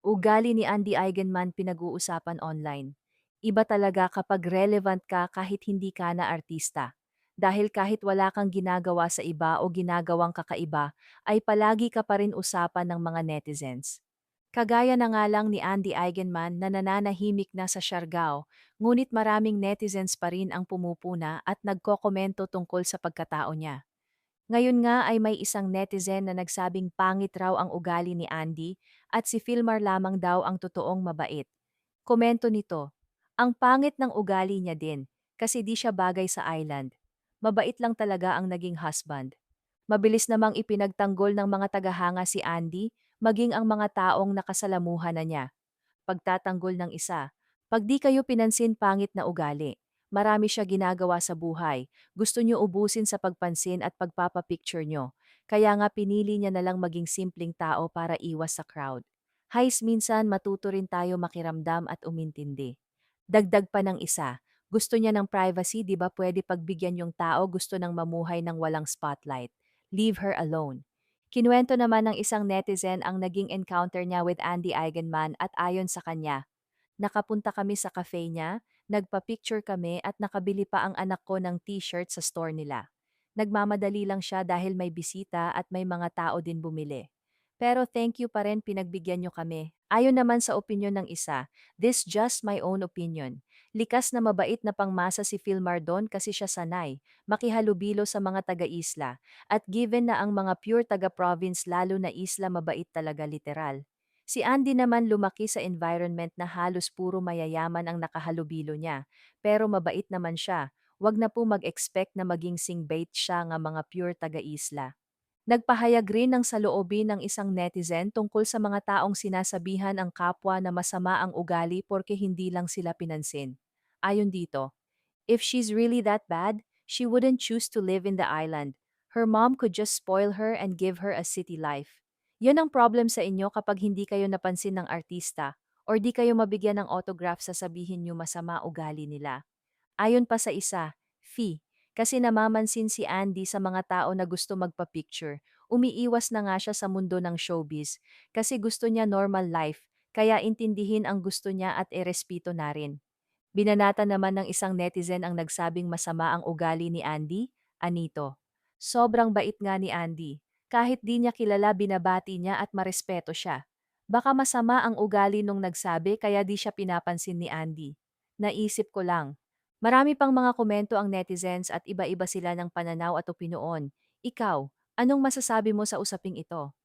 Ugali ni Andy Eigenman pinag-uusapan online. Iba talaga kapag relevant ka kahit hindi ka na artista. Dahil kahit wala kang ginagawa sa iba o ginagawang kakaiba, ay palagi ka pa rin usapan ng mga netizens. Kagaya na nga lang ni Andy Eigenman na nananahimik na sa Siargao, ngunit maraming netizens pa rin ang pumupuna at nagkokomento tungkol sa pagkatao niya. Ngayon nga ay may isang netizen na nagsabing pangit raw ang ugali ni Andy at si Filmar lamang daw ang totoong mabait. Komento nito, ang pangit ng ugali niya din kasi di siya bagay sa island. Mabait lang talaga ang naging husband. Mabilis namang ipinagtanggol ng mga tagahanga si Andy, maging ang mga taong nakasalamuhan na niya. Pagtatanggol ng isa. Pag di kayo pinansin pangit na ugali, marami siya ginagawa sa buhay, gusto niyo ubusin sa pagpansin at pagpapapicture niyo. Kaya nga pinili niya na lang maging simpleng tao para iwas sa crowd. Hais minsan matuto rin tayo makiramdam at umintindi. Dagdag pa ng isa, gusto niya ng privacy, di ba pwede pagbigyan yung tao gusto ng mamuhay ng walang spotlight. Leave her alone. Kinuwento naman ng isang netizen ang naging encounter niya with Andy Eigenman at ayon sa kanya, nakapunta kami sa cafe niya, nagpa-picture kami at nakabili pa ang anak ko ng t-shirt sa store nila. Nagmamadali lang siya dahil may bisita at may mga tao din bumili. Pero thank you pa rin pinagbigyan niyo kami. Ayon naman sa opinyon ng isa, this just my own opinion. Likas na mabait na pangmasa si Phil Mardon kasi siya sanay, makihalubilo sa mga taga-isla, at given na ang mga pure taga-province lalo na isla mabait talaga literal. Si Andy naman lumaki sa environment na halos puro mayayaman ang nakahalubilo niya, pero mabait naman siya. Wag na po mag-expect na maging singbait siya nga mga pure taga-isla. Nagpahayag rin ng saloobin ng isang netizen tungkol sa mga taong sinasabihan ang kapwa na masama ang ugali porke hindi lang sila pinansin. Ayon dito, if she's really that bad, she wouldn't choose to live in the island. Her mom could just spoil her and give her a city life. Yan ang problem sa inyo kapag hindi kayo napansin ng artista or di kayo mabigyan ng autograph sasabihin nyo masama ugali nila. Ayon pa sa isa, Fee, kasi namamansin si Andy sa mga tao na gusto magpa-picture, umiiwas na nga siya sa mundo ng showbiz kasi gusto niya normal life, kaya intindihin ang gusto niya at erespeto na rin. Binanata naman ng isang netizen ang nagsabing masama ang ugali ni Andy, Anito. Sobrang bait nga ni Andy. Kahit di niya kilala binabati niya at marespeto siya. Baka masama ang ugali nung nagsabi kaya di siya pinapansin ni Andy. Naisip ko lang. Marami pang mga komento ang netizens at iba-iba sila ng pananaw at opinoon. Ikaw, anong masasabi mo sa usaping ito?